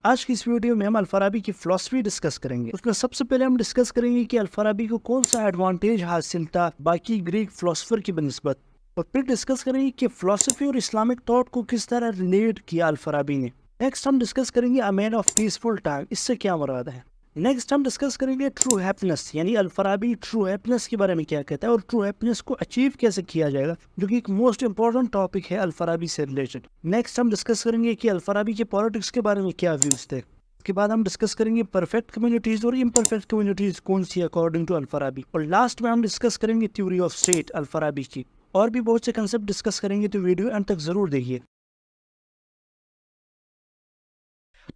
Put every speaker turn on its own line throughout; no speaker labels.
आज की इस वीडियो में हम अल-फराबी की फ़िलॉसफ़ी डिस्कस करेंगे। उसमें सबसे पहले हम डिस्कस करेंगे कि अल-फराबी को कौन सा एडवांटेज हासिल था बाकी ग्रीक फ़िलॉसफ़र की बनिस्बत, और फिर डिस्कस करेंगे कि फ़िलॉसफ़ी और इस्लामिक थॉट को किस तरह रिलेट किया अल-फराबी ने। नेक्स्ट हम डिस्कस करेंगे अ मैन ऑफ पीसफुल टाइम, इससे क्या मुराद है। नेक्स्ट हम डिस्कस करेंगे ट्रू हैप्पीनेस, यानी अल-फराबी ट्रू हैप्पीनेस के बारे में क्या कहता है और ट्रू हैप्पीनेस को अचीव कैसे किया जाएगा, जो कि एक मोस्ट इंपॉर्टेंट टॉपिक है अल-फराबी से रिलेटेड। नेक्स्ट हम डिस्कस करेंगे कि अल-फराबी के पॉलिटिक्स के बारे में क्या व्यूज थे। उसके बाद हम डिस्कस करेंगे परफेक्ट कम्युनिटीज और इम्परफेक्ट कम्युनिटीज कौन सी अकॉर्डिंग टू अल-फराबी, और लास्ट में हम डिस्कस करेंगे थ्योरी ऑफ स्टेट अल-फराबी की। और भी बहुत से कंसेप्ट डिस्कस करेंगे, तो वीडियो अंत तक जरूर देखिए।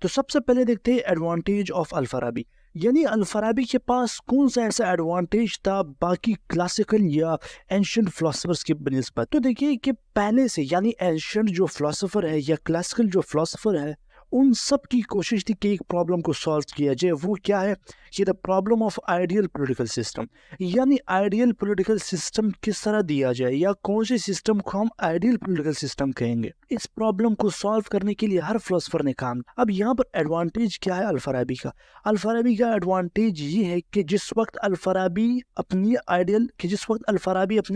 तो सबसे पहले देखते हैं एडवांटेज ऑफ अल-फराबी, यानी अल-फराबी के पास कौन सा ऐसा एडवांटेज था बाकी क्लासिकल या एंशियंट फिलोसफर्स के बनिस्बत। तो देखिए कि पहले से, यानी एंशियंट जो फिलोसफर है या क्लासिकल जो फिलोसफर है, उन सब की कोशिश थी कि एक प्रॉब्लम को सॉल्व किया जाए। वो क्या है कि the problem of ideal political system, यानी आइडियल पॉलिटिकल सिस्टम किस तरह दिया जाए या कौन से सिस्टम को हम आइडियल पॉलिटिकल सिस्टम कहेंगे। इस प्रॉब्लम को सॉल्व करने के लिए हर फिलोसफर ने काम। अब यहाँ पर एडवांटेज क्या है अल-फराबी का। अल-फराबी का एडवांटेज ये है कि जिस वक्त अल-फराबी अपनी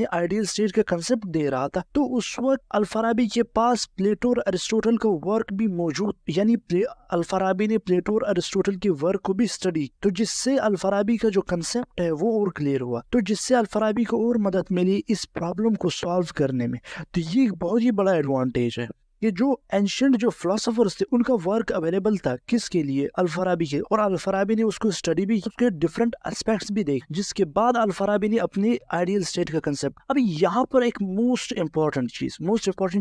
आइडियल स्टेट का कंसेप्ट दे रहा था, तो उस वक्त अल-फराबी के पास प्लेटो और अरिस्टोटल का वर्क भी मौजूद, यानी अल-फराबी ने प्लेटो और अरिस्टोटल के वर्क को भी स्टडी, तो जिससे अल-फराबी का जो कंसेप्ट है वो और क्लियर हुआ, तो जिससे अल-फराबी को और मदद मिली इस प्रॉब्लम को सॉल्व करने में। तो ये एक बहुत ही बड़ा एडवांटेज है कि जो एंशियंट जो फिलोसोफर्स थे उनका वर्क अवेलेबल था किसके लिए, अल-फराबी के, और अल-फराबी ने उसको स्टडी भी, उसके डिफरेंट एस्पेक्ट्स भी देख, जिसके बाद अल-फराबी ने अपने आइडियल स्टेट का कंसेप्ट। अब यहाँ पर एक मोस्ट इंपॉर्टेंट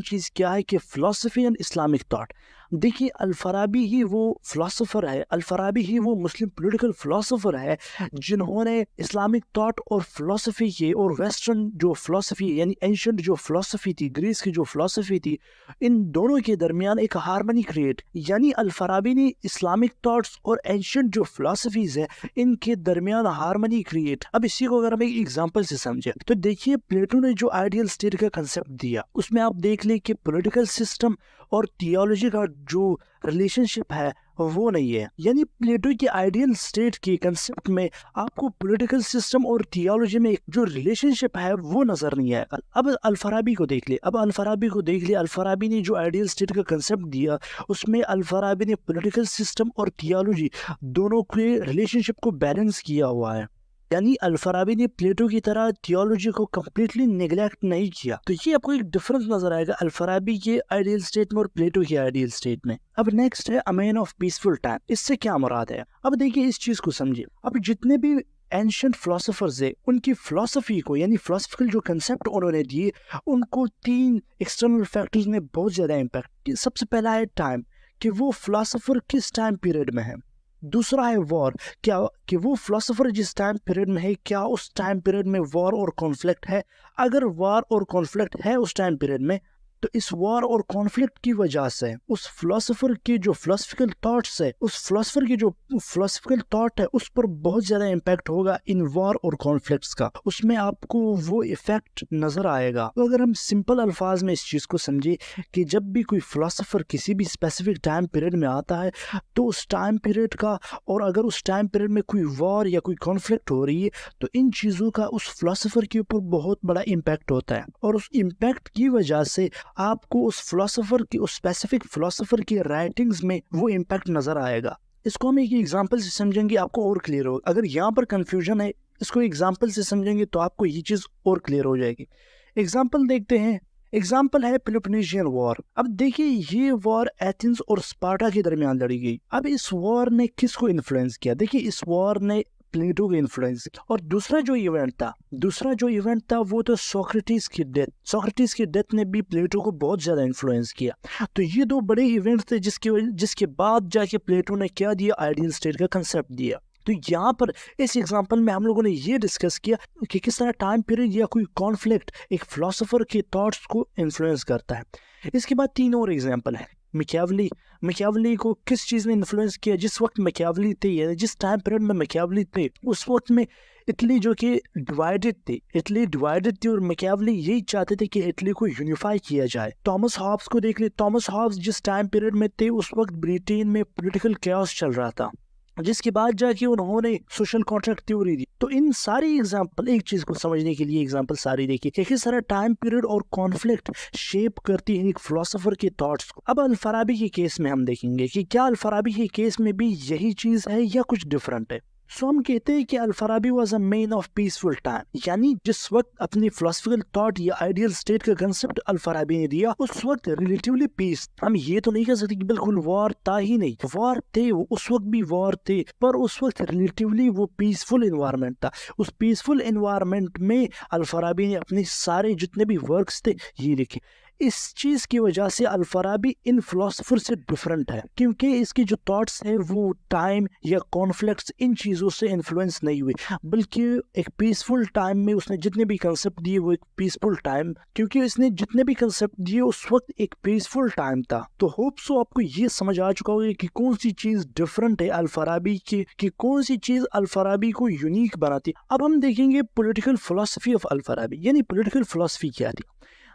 चीज क्या है कि फिलोसफी एंड इस्लामिक थॉट। देखिए अल-फराबी ही वो फिलोसोफर है, अल-फराबी ही वो मुस्लिम पॉलिटिकल फिलोसोफर है जिन्होंने इस्लामिक थॉट और फिलोसफी के और वेस्टर्न जो फिलोसफी यानी एंशियंट जो फिलोसफी थी, ग्रीस की जो फिलोसफी थी, इन दोनों के दरमियान एक हार्मनी क्रिएट, यानी अल-फराबी ने इस्लामिक थॉट्स और एंशियंट जो फिलोसफीज है इनके दरमियान हार्मनी क्रिएट। अब इसी को अगर हम एक एग्जांपल से समझे, तो देखिए प्लेटो ने जो आइडियल स्टेट का कंसेप्ट दिया, उसमें आप देख ले कि पॉलिटिकल सिस्टम और थियोलॉजी का जो रिलेशनशिप है वो नहीं है, यानी प्लेटो की आइडियल स्टेट के कंसेप्ट में आपको पॉलिटिकल सिस्टम और थियोलॉजी में जो रिलेशनशिप है वो नजर नहीं आएगा। अब अल-फराबी को देख ले, अल-फराबी ने जो आइडियल स्टेट का कंसेप्ट दिया, उसमें अल-फराबी ने पॉलिटिकल सिस्टम और थियोलॉजी दोनों के रिलेशनशिप को बैलेंस किया हुआ है, यानी अल-फराबी ने प्लेटो की तरह थियोलॉजी को कम्प्लीटली नेग्लेक्ट नहीं किया। तो ये आपको एक डिफरेंस नजर आएगा अल-फराबी के आइडियल स्टेट में और प्लेटो के आइडियल स्टेट में। अब नेक्स्ट है अ मैन ऑफ पीसफुल टाइम, इससे क्या मुराद है। अब देखिए इस चीज को समझिए। अब जितने भी एंशियंट फिलोसोफर्स है उनकी फिलोसफी को, यानी फिलोसफिकल जो कंसेप्ट उन्होंने दिए, उनको 3 एक्सटर्नल फैक्टर्स ने बहुत ज्यादा इम्पैक्ट। सबसे पहला है टाइम, कि वो फिलोसोफर किस टाइम पीरियड में है। दूसरा है वॉर, क्या कि वो फिलोसोफर जिस टाइम पीरियड में है, क्या उस टाइम पीरियड में वॉर और कॉन्फ्लिक्ट है। अगर वॉर और कॉन्फ्लिक्ट है उस टाइम पीरियड में, तो इस वॉर और कॉन्फ्लिक्ट की वजह से उस फिलोसोफर के जो फिलोसफिकल थॉट्स है, उस फिलोसफर की जो फिलोसफिकल थॉट है, उस पर बहुत ज्यादा इम्पैक्ट होगा इन वॉर और कॉन्फ्लिक्ट्स का, उसमें आपको वो इफेक्ट नजर आएगा। तो अगर हम सिंपल अल्फाज में इस चीज को समझे कि जब भी कोई फिलोसोफर किसी भी स्पेसिफिक टाइम पीरियड में आता है, तो उस टाइम पीरियड का, और अगर उस टाइम पीरियड में कोई वॉर या कोई कॉन्फ्लिक्ट हो रही है, तो इन चीजों का उस फिलोसोफर के ऊपर बहुत बड़ा इम्पैक्ट होता है, और उस इम्पैक्ट की वजह से आपको उस फिलोसोफर की, उस स्पेसिफिक फिलोसोफर की राइटिंग्स में वो इम्पैक्ट नजर आएगा। इसको हम एक एग्जांपल से समझेंगे, आपको और क्लियर होगा। अगर यहाँ पर कंफ्यूजन है, इसको एग्जांपल से समझेंगे तो आपको ये चीज और क्लियर हो जाएगी। एग्जांपल देखते हैं। एग्जाम्पल है पेलोपोनेशियन वॉर। अब देखिए ये वॉर एथेंस और स्पार्टा के दरमियान लड़ी गई। अब इस वॉर ने किसको इन्फ्लुएंस किया, देखिए इस वॉर ने प्लेटो को इन्फ्लुएंस किया। और दूसरा जो इवेंट था वो तो सोक्रेटिस की डेथ ने भी प्लेटो को बहुत ज्यादा इन्फ्लुएंस किया। तो ये 2 बड़े इवेंट थे जिसके बाद जाके प्लेटो ने क्या दिया, आइडियल स्टेट का कंसेप्ट दिया। तो यहाँ पर इस एग्जांपल में हम लोगों ने ये डिस्कस किया कि किस तरह टाइम पीरियड या कोई कॉन्फ्लिक्ट एक फिलोसोफर के थॉट्स को इन्फ्लुएंस करता है। इसके बाद 3 और एग्जांपल है। मैकियावेली को किस चीज ने इन्फ्लुएंस किया, जिस वक्त मैकियावेली थे या जिस टाइम पीरियड में मैकियावेली थे, उस वक्त में इटली जो कि डिवाइडेड थी और मैकियावेली यही चाहते थे कि इटली को यूनिफाई किया जाए। थॉमस हॉब्स को देख ले, थॉमस हॉब्स जिस टाइम पीरियड में थे उस वक्त ब्रिटेन में पॉलिटिकल कैओस चल रहा था, जिसके बाद जाके उन्होंने सोशल कॉन्ट्रैक्ट थ्योरी दी। तो इन सारी एग्जांपल, एक चीज को समझने के लिए एग्जांपल सारी देखिए कि किस तरह टाइम पीरियड और कॉन्फ्लिक्ट शेप करती है एक फिलोसोफर के थॉट्स को। अब अल-फराबी के केस में हम देखेंगे कि क्या अल-फराबी के केस में भी यही चीज है या कुछ डिफरेंट है। सो हम कहते हैं कि Al Farabi was a man of peaceful time, यानी जिस वक्त अपनी फिलोसफिकल थॉट या आइडियल स्टेट का कंसेप्ट अल-फराबी ने दिया उस वक्त रिलेटिवली पीस। हम ये तो नहीं कह सकते कि बिल्कुल वॉर था ही नहीं, वॉर थे, उस वक्त भी वॉर थे, पर उस वक्त रिलेटिवली वो पीसफुल इन्वायरमेंट था। उस पीसफुल इन्वायरमेंट में अल-फराबी ने अपने सारे जितने भी वर्क्स थे ये लिखे। इस चीज की वजह से अल-फराबी इन फिलोसोफर से डिफरेंट है, क्योंकि इसकी जो थॉट्स है वो टाइम या कॉन्फ्लिक्ट्स इन चीजों से इन्फ्लुएंस नहीं हुए, बल्कि एक पीसफुल टाइम में उसने जितने भी कंसेप्ट दिए वो एक पीसफुल टाइम, क्योंकि इसने जितने भी कंसेप्ट दिए उस वक्त एक पीसफुल टाइम था। तो होप सो आपको ये समझ आ चुका होगा कि कौन सी चीज डिफरेंट है अल-फराबी की, कि कौन सी चीज अल-फराबी को यूनिक बनाती। अब हम देखेंगे पॉलिटिकल फिलोसफी ऑफ अल-फराबी, यानी पॉलिटिकल फिलोसफी क्या थी।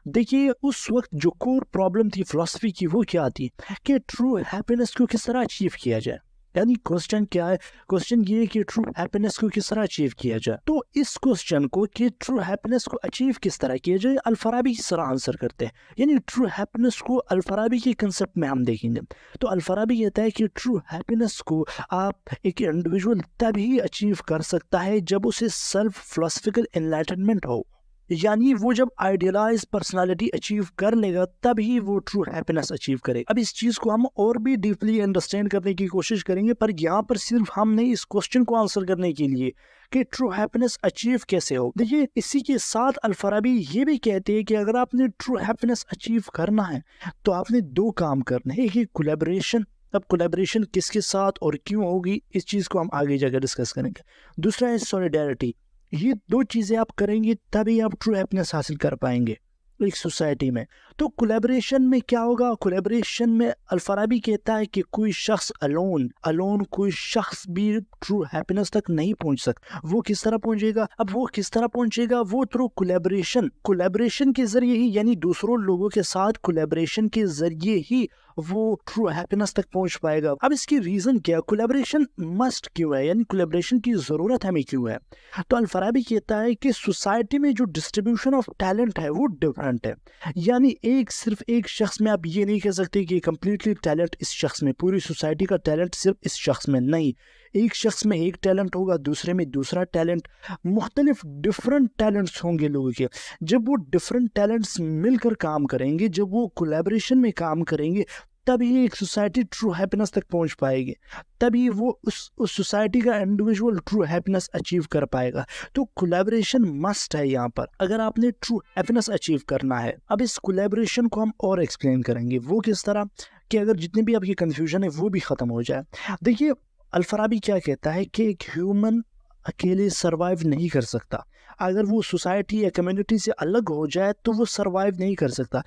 देखिए उस वक्त जो कोर प्रॉब्लम थी फिलोसफी की वो क्या थी कि ट्रू हैप्पीनेस को किस तरह अचीव किया जाए। यानी क्वेश्चन क्या है, क्वेश्चन ये है कि ट्रू हैप्पीनेस को किस तरह अचीव किया जाए। तो इस क्वेश्चन को कि ट्रू हैप्पीनेस को अचीव किस तरह किया जाए अल-फराबी इस तरह आंसर करते हैं। यानी ट्रू हैप्पीनेस को अल-फराबी के कंसेप्ट में हम देखेंगे। तो अल-फराबी कहता है कि ट्रू हैप्पीनेस को आप एक इंडिविजुअल तभी अचीव कर सकता है जब उसे सेल्फ फिलोसफिकल एनलाइटनमेंट हो, यानी वो जब आइडियलाइज पर्सनालिटी अचीव कर लेगा तभी वो ट्रू हैप्पीनेस अचीव करे। अब इस चीज को हम और भी डीपली अंडरस्टैंड करने की कोशिश करेंगे, पर यहाँ पर सिर्फ हमने इस क्वेश्चन को आंसर करने के लिए कि ट्रू हैप्पीनेस अचीव कैसे हो। देखिए इसी के साथ अल-फराबी ये भी कहते हैं कि अगर आपने ट्रू हैप्पीनेस अचीव करना है तो आपने दो काम करने हैं, एक है कोलैबोरेशन। अब कोलैबोरेशन किसके साथ और क्यों होगी इस चीज को हम आगे जाकर डिस्कस करेंगे। दूसरा है सॉलिडारिटी। ये दो चीजें आप करेंगे तभी आप ट्रू हैप्पीनेस हासिल कर पाएंगे एक सोसाइटी में। तो कोलैबोरेशन में क्या होगा, कोलैबोरेशन में अल-फराबी कहता है कि कोई शख्स अलोन कोई शख्स भी ट्रू हैप्पीनेस तक नहीं पहुंच सकता। वो किस तरह पहुंचेगा, अब वो किस तरह पहुंचेगा, वो थ्रू कोलैबोरेशन के जरिए ही, यानी दूसरों लोगों के साथ कोलैबोरेशन के जरिए ही वो ट्रू हैप्पीनेस तक पहुंच पाएगा। अब इसकी रीजन क्या, कोलैबोरेशन मस्ट क्यों है, यानी कोलैबोरेशन की जरूरत हमें क्यों है। तो अल-फराबी कहता है कि सोसाइटी में जो डिस्ट्रीब्यूशन ऑफ टैलेंट है वो डिफरेंट है, यानी सिर्फ एक शख्स में आप ये नहीं कह सकते कि कंप्लीटली टैलेंट इस शख्स में, पूरी सोसाइटी का टैलेंट सिर्फ इस शख्स में नहीं। एक शख्स में एक टैलेंट होगा, दूसरे में दूसरा टैलेंट, मुख्तलिफ डिफरेंट टैलेंट्स होंगे लोगों के। जब वो डिफरेंट टैलेंट्स मिलकर काम करेंगे, जब वो कोलैबोरेशन में काम करेंगे, तभी एक सोसाइटी ट्रू हैप्पीनेस तक पहुंच पाएगी, तभी वो उस सोसाइटी का इंडिविजुअल ट्रू हैप्पीनेस अचीव कर पाएगा। तो कोलैबोरेशन मस्ट है यहाँ पर अगर आपने ट्रू हैप्पीनेस अचीव करना है। अब इस कोलैबोरेशन को हम और एक्सप्लेन करेंगे, वो किस तरह कि अगर जितने भी आपकी कंफ्यूजन है वो भी खत्म हो जाए। देखिए अल-फराबी क्या कहता है कि एक ह्यूमन अकेले सरवाइव नहीं कर सकता, अगर वो सोसाइटी या कम्युनिटी से अलग हो जाए तो वो सरवाइव नहीं कर सकता।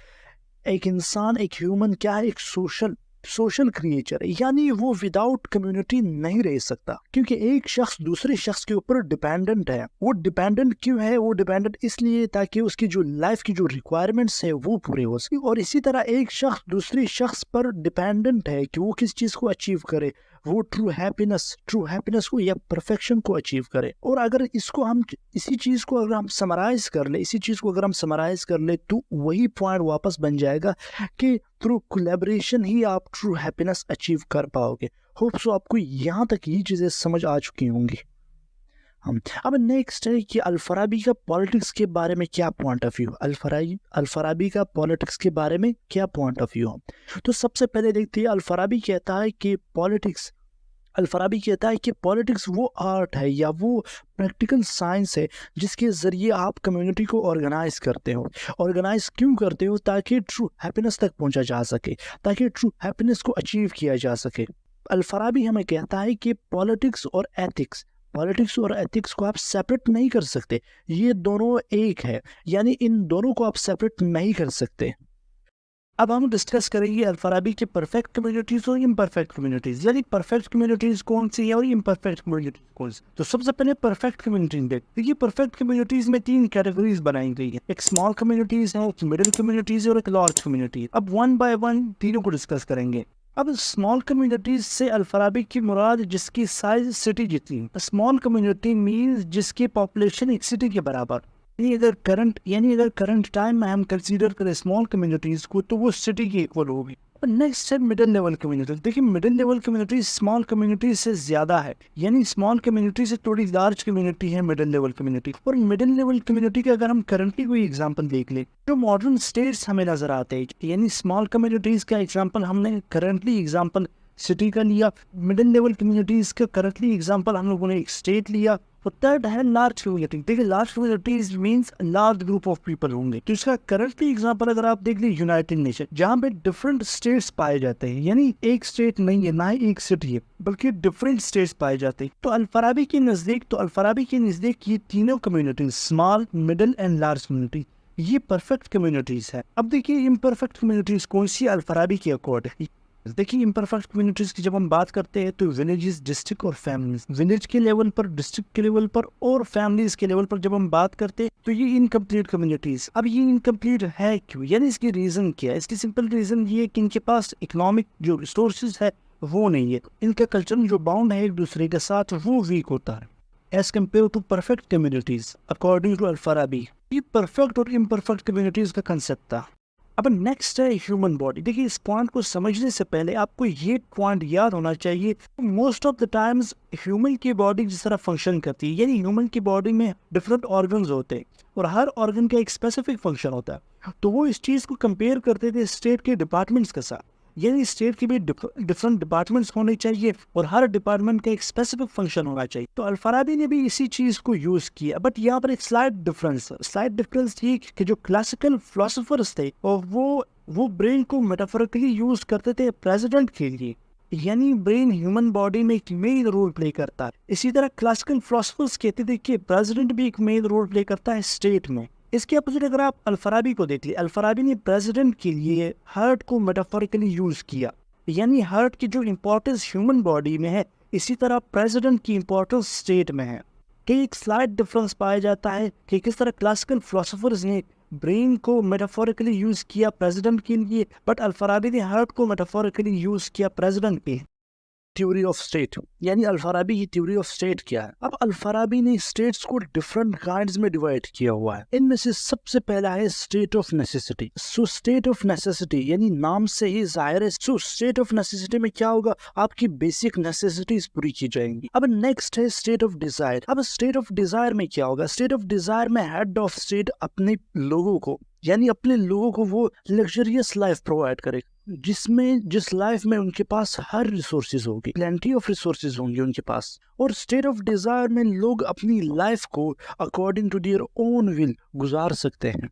एक इंसान, एक ह्यूमन क्या है, एक सोशल क्रिएचर है, यानी वो विदाउट कम्युनिटी नहीं रह सकता, क्योंकि एक शख्स दूसरे शख्स के ऊपर डिपेंडेंट है। वो डिपेंडेंट क्यों है, वो डिपेंडेंट इसलिए ताकि उसकी जो लाइफ की जो रिक्वायरमेंट्स है वो पूरे हो सके। और इसी तरह एक शख्स दूसरे शख्स पर डिपेंडेंट है कि वो किस चीज को अचीव करे, वो ट्रू हैप्पीनेस को या परफेक्शन को अचीव करे। और अगर इसको हम इसी चीज को अगर हम समराइज कर ले तो वही पॉइंट वापस बन जाएगा कि थ्रू कोलैबोरेशन ही आप ट्रू हैप्पीनेस अचीव कर पाओगे। होप सो आपको यहाँ तक ये चीजें समझ आ चुकी होंगी। हम अब नेक्स्ट है कि अल-फराबी का पॉलिटिक्स के बारे में क्या पॉइंट ऑफ व्यू, अल-फराबी का पॉलिटिक्स के बारे में क्या पॉइंट ऑफ व्यू। तो सबसे पहले देखते हैं अल-फराबी कहता है कि पॉलिटिक्स वो आर्ट है या वो प्रैक्टिकल साइंस है जिसके ज़रिए आप कम्युनिटी को ऑर्गेनाइज करते हो। ऑर्गेनाइज क्यों करते हो, ताकि ट्रू हैप्पीनेस तक पहुंचा जा सके, ताकि ट्रू हैप्पीनेस को अचीव किया जा सके। अल-फराबी हमें कहता है कि पॉलिटिक्स और एथिक्स को आप सेपरेट नहीं कर सकते, ये दोनों एक है, यानी इन दोनों को आप सेपरेट नहीं कर सकते। अब हम डिस्कस करेंगे अल-फराबी के परफेक्ट कम्युनिटीज और इम्परफेक्ट कम्युनिटीज, यानी परफेक्ट कम्युनिटीज कौन सी है और इम्परफेक्ट कम्युनिटीज कौन सी। तो सबसे पहले परफेक्ट कम्युनिटीज देखिए, परफेक्ट कम्युनिटीज में 3 कैटेगरीज बनाई गई है, एक स्मॉल कम्युनिटीज है, एक मिडिल कम्युनिटीज और एक लार्ज कम्युनिटी। अब वन बाय वन तीनों को डिस्कस करेंगे। अब स्मॉल कम्युनिटीज से अल-फराबी की मुराद जिसकी साइज सिटी जितनी। स्मॉल कम्युनिटी मीन्स जिसकी पॉपुलेशन एक सिटी के बराबर। अगर करंट टाइम में हम कंसीडर करें स्मॉल कम्युनिटीज को तो वो सिटी की इक्वल होगी। नेक्स्ट है मिडिल लेवल कम्युनिटी। देखिए middle level community small community से ज्यादा है, यानी स्मॉल कम्युनिटी से थोड़ी लार्ज कम्युनिटी है मिडिल लेवल कम्युनिटी। और मिडिल लेवल कम्युनिटी का अगर हम करंटली कोई एग्जांपल देख ले, जो मॉडर्न स्टेट्स हमें नजर आते हैं, यानी स्मॉल कम्युनिटीज का एग्जांपल हमने करंटली एग्जांपल सिटी का लिया, मिडिल लेवल कम्युनिटीज का करंटली एग्जांपल हम लोगों ने एक स्टेट लिया। और थर्ड है लार्ज कम्युनिटी। देखिए large communities means large group of people होंगे। तो इसका करंटली एग्जांपल अगर आप देख लीजिए यूनाइटेड नेशन, जहाँ पे डिफरेंट स्टेट्स पाए जाते हैं, यानी एक स्टेट नहीं है, ना ही एक सिटी है, बल्कि डिफरेंट स्टेट्स पाए जाते हैं। तो अल-फराबी के नजदीक ये तीनों communities small, middle and large community ये परफेक्ट कम्युनिटीज है। अब देखिए इम्परफेक्ट कम्युनिटीज कौन सी अल-फराबी के अकॉर्डिंग। देखिए इम्परफेक्ट कम्युनिटीज की जब हम बात करते हैं तो विलेजेस, डिस्ट्रिक्ट और फैमिलीज, विलेज के लेवल पर, डिस्ट्रिक्ट के लेवल पर और फैमिलीज के लेवल पर जब हम बात करते हैं तो ये इनकम्प्लीट कम्युनिटीज। अब ये इनकम्प्लीट है क्यों, यानी इसकी रीजन क्या है। इसकी सिंपल रीजन ये है कि इनके पास इकोनॉमिक जो रिसोर्सेज है वो नहीं है, इनका कल्चर जो बाउंड है एक दूसरे के साथ वो वीक होता है as compare to perfect communities according to Al Farabi. ये परफेक्ट और इम्परफेक्ट कम्युनिटीज का कंसेप्ट था। अब नेक्स्ट है ह्यूमन बॉडी। देखिए इस पॉइंट को समझने से पहले आपको ये पॉइंट याद होना चाहिए, most of the times human की बॉडी जिस तरह फंक्शन करती है, यानी ह्यूमन की बॉडी में डिफरेंट ऑर्गन्स होते हैं और हर ऑर्गन का एक स्पेसिफिक फंक्शन होता है। तो वो इस चीज़ को कंपेयर करते थे स्टेट के डिपार्टमेंट्स के साथ, यानी स्टेट के भी डिफरेंट डिपार्टमेंट्स होने चाहिए और हर डिपार्टमेंट का एक स्पेसिफिक फंक्शन होना चाहिए। तो अल-फराबी ने भी इसी चीज को यूज किया, बट यहाँ पर एक स्लाइट डिफरेंस थी कि जो क्लासिकल फिलोसोफर्स थे और वो ब्रेन को मेटाफोरिकली यूज करते थे प्रेसिडेंट के लिए, यानी ब्रेन ह्यूमन बॉडी में एक मेन रोल प्ले करता है। इसी तरह क्लासिकल फिलोसोफर्स कहते थे कि प्रेसिडेंट भी एक मेन रोल प्ले करता है स्टेट में। इसके अपोजिट अगर आप अल-फराबी को देखिए, अल-फराबी ने प्रेसिडेंट के लिए हार्ट को मेटाफोरिकली यूज किया, यानी हार्ट की जो इम्पोर्टेंस ह्यूमन बॉडी में है इसी तरह प्रेसिडेंट की इम्पोर्टेंस स्टेट में है। कि एक स्लाइट डिफरेंस पाया जाता है कि किस तरह क्लासिकल फिलोसोफर्स ने ब्रेन को मेटाफोरिकली यूज किया प्रेसिडेंट के लिए, बट अल-फराबी ने हार्ट को मेटाफोरिकली यूज किया प्रेसिडेंट पे। थ्योरी ऑफ स्टेट, यानी अल-फराबी की थ्योरी ऑफ स्टेट क्या है। अब अल-फराबी ने स्टेट्स को डिफरेंट काइंड्स में डिवाइड किया हुआ है। इनमें से सबसे पहला है state of necessity. So state of necessity यानी नाम से ही जाहिर है, सो स्टेट ऑफ नेसेसिटी में क्या होगा, आपकी बेसिक नेसेसिटीज पूरी की जाएंगी। अब नेक्स्ट है स्टेट ऑफ डिजायर। अब स्टेट ऑफ डिजायर में क्या होगा, स्टेट ऑफ डिजायर में हेड ऑफ स्टेट अपने लोगों को, यानी अपने लोगों को वो लग्जरियस लाइफ प्रोवाइड करेगा जिस लाइफ में उनके पास हर रिसोर्सेज होगी, प्लेंटी ऑफ रिसोर्सेज होंगे उनके पास। और स्टेट ऑफ डिजायर में लोग अपनी लाइफ को according to their own will गुजार सकते हैं,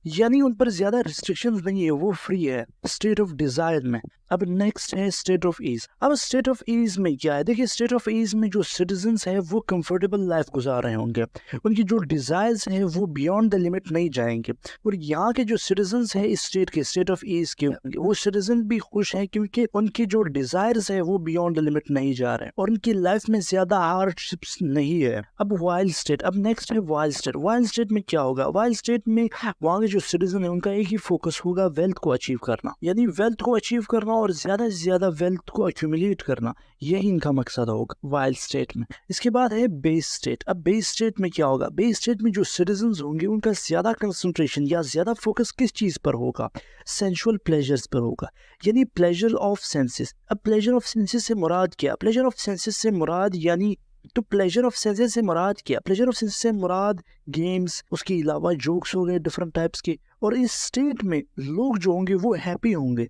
यानी उन पर ज्यादा रिस्ट्रिक्शंस नहीं है, वो फ्री है स्टेट ऑफ डिजायर में। अब नेक्स्ट है स्टेट ऑफ ईज। अब स्टेट ऑफ ईज में क्या है, देखिए स्टेट ऑफ ईज में जो सिटीजन्स हैं वो कंफर्टेबल लाइफ गुजार रहे होंगे, उनकी जो डिजायर्स हैं वो बियॉन्ड द लिमिट नहीं जाएंगे। और यहाँ के जो सिटीजन्स हैं इस स्टेट के, स्टेट ऑफ ईज के, वो सिटीजन भी खुश हैं क्योंकि उनकी जो डिजायर्स है वो बियॉन्ड द लिमिट नहीं जा रहे हैं और उनकी लाइफ में ज्यादा हार्डशिप्स नहीं है। अब वाइल्ड स्टेट। अब नेक्स्ट है वाइल्ड स्टेट। वाइल्ड स्टेट में क्या होगा, वाइल्ड स्टेट में वहाँ के जो सिटीजन है उनका एक ही फोकस होगा वेल्थ को अचीव करना, यानी वेल्थ को अचीव करना और ज्यादा से ज्यादा वेल्थ को एक्यूमुलेट करना, यही इनका मकसद होगा वाइल्ड स्टेट में। इसके बाद है बेस स्टेट। अब बेस स्टेट में क्या होगा, बेस स्टेट में जो सिटीजन्स होंगे उनका ज्यादा कंसंट्रेशन या ज्यादा फोकस किस चीज पर होगा, सेंसुअल प्लेजर्स पर होगा, यानी प्लेजर ऑफ सेंसेस। अब प्लेजर ऑफ सेंसेस से मुराद क्या, प्लेजर ऑफ सेंसेस से मुराद यानी तो प्लेजर ऑफ सेंसेस से मुराद क्या, प्लेजर ऑफ सेंसेस से मुराद गेम्स, उसके अलावा जोक्स हो गए डिफरेंट टाइप्स के। और इस स्टेट में लोग जो होंगे वो हैप्पी होंगे।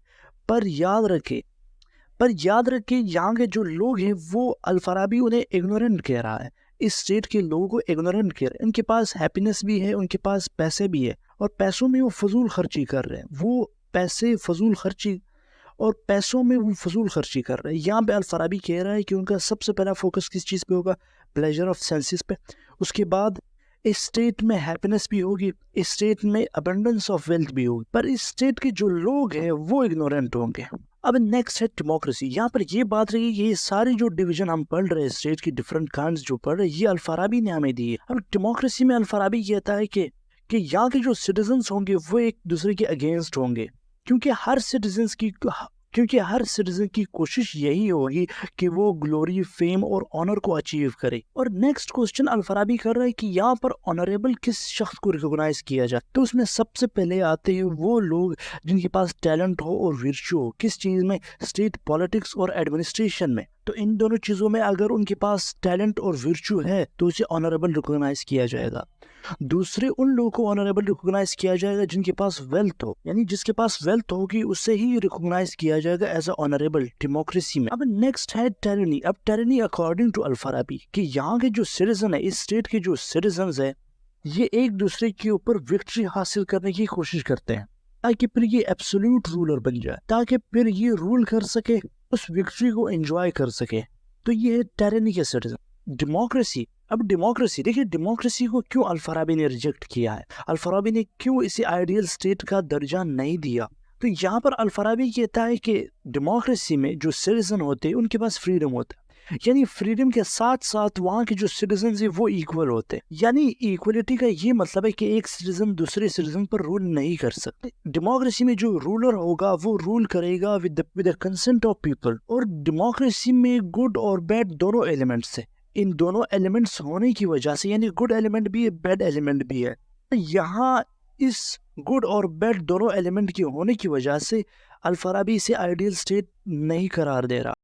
पर याद रखे यहाँ के जो लोग हैं वो अल-फराबी उन्हें इग्नोरेंट कह रहा है, इस स्टेट के लोगों को इग्नोरेंट कह रहे हैं। उनके पास हैप्पीनेस भी है, उनके पास पैसे भी है और पैसों में वो फजूल खर्ची कर रहे हैं, वो पैसे फजूल खर्ची और पैसों में वो फजूल खर्ची कर रहे हैं। यहाँ पे अल-फराबी कह रहा है कि उनका सबसे पहला फोकस किस चीज़ पे होगा, प्लेजर ऑफ सेंसेस पे। उसके बाद इस स्टेट में हैप्पीनेस भी होगी, इस स्टेट में अबंडेंस ऑफ वेल्थ भी होगी, पर इस स्टेट के जो लोग हैं वो इग्नोरेंट होंगे। अब नेक्स्ट है डेमोक्रेसी। यहाँ पर ये बात रही, ये सारी जो डिवीजन हम पढ़ रहे हैं स्टेट की डिफरेंट काइंड्स जो पढ़ रहे हैं, ये अल-फराबी ने हमें दी है। अब डेमोक्रेसी में अल-फराबी कहता है कि यहाँ के जो सिटीजन्स होंगे वो एक दूसरे के अगेंस्ट होंगे, क्योंकि हर सिटीजन की कोशिश यही होगी कि वो ग्लोरी, फेम और ऑनर को अचीव करे। और नेक्स्ट क्वेश्चन अल-फराबी कर रहा है कि यहाँ पर ऑनरेबल किस शख्स को रिकॉग्नाइज किया जाए, तो उसमें सबसे पहले आते हैं वो लोग जिनके पास टैलेंट हो और विर्चू हो। किस चीज़ में? स्टेट पॉलिटिक्स और एडमिनिस्ट्रेशन में। तो इन दोनों चीज़ों में अगर उनके पास टैलेंट और विर्चू है तो उसे ऑनरेबल रिकॉग्नाइज किया जाएगा। दूसरे उन लोगों को ऑनरेबल रिकॉग्नाइज किया जाएगा जिनके पास वेल्थ हो, यानी जिसके पास वेल्थ होगी उससे ही रिकॉग्नाइज किया जाएगा एज अ ऑनरेबल डेमोक्रेसी में। अब नेक्स्ट है टायरनी। अब टायरनी अकॉर्डिंग टू अल-फराबी कि यहाँ के जो सिटीजन है, इस स्टेट के जो सिटीजन है, ये एक दूसरे के ऊपर विक्ट्री हासिल करने की कोशिश करते हैं ताकि फिर ये एब्सोल्यूट रूलर बन जाए, ताकि फिर ये रूल कर सके, उस विक्ट्री को एंजॉय कर सके। तो ये है टायरनी के सिटीजन। डेमोक्रेसी। अब डेमोक्रेसी देखिए, डेमोक्रेसी को क्यों अल-फराबी ने रिजेक्ट किया है, अल-फराबी ने क्यों इसे आइडियल स्टेट का दर्जा नहीं दिया। तो यहाँ पर अल-फराबी कहता है कि डेमोक्रेसी में जो सिटीजन होते हैं उनके पास फ्रीडम होता है, यानी फ्रीडम के साथ साथ वहाँ के जो सिटीजन है वो इक्वल होते हैं। यानी इक्वलिटी का ये मतलब है कि एक सिटीजन दूसरे सिटीजन पर रूल नहीं कर सकते। डेमोक्रेसी में जो रूलर होगा वो रूल करेगा with the consent of people. और डेमोक्रेसी में गुड और बैड दोनों एलिमेंट्स है। इन दोनों एलिमेंट्स होने की वजह से, यानी गुड एलिमेंट भी है, बैड एलिमेंट भी है, यहाँ इस गुड और बैड दोनों एलिमेंट की होने की वजह से अल-फराबी इसे आइडियल स्टेट नहीं करार दे रहा।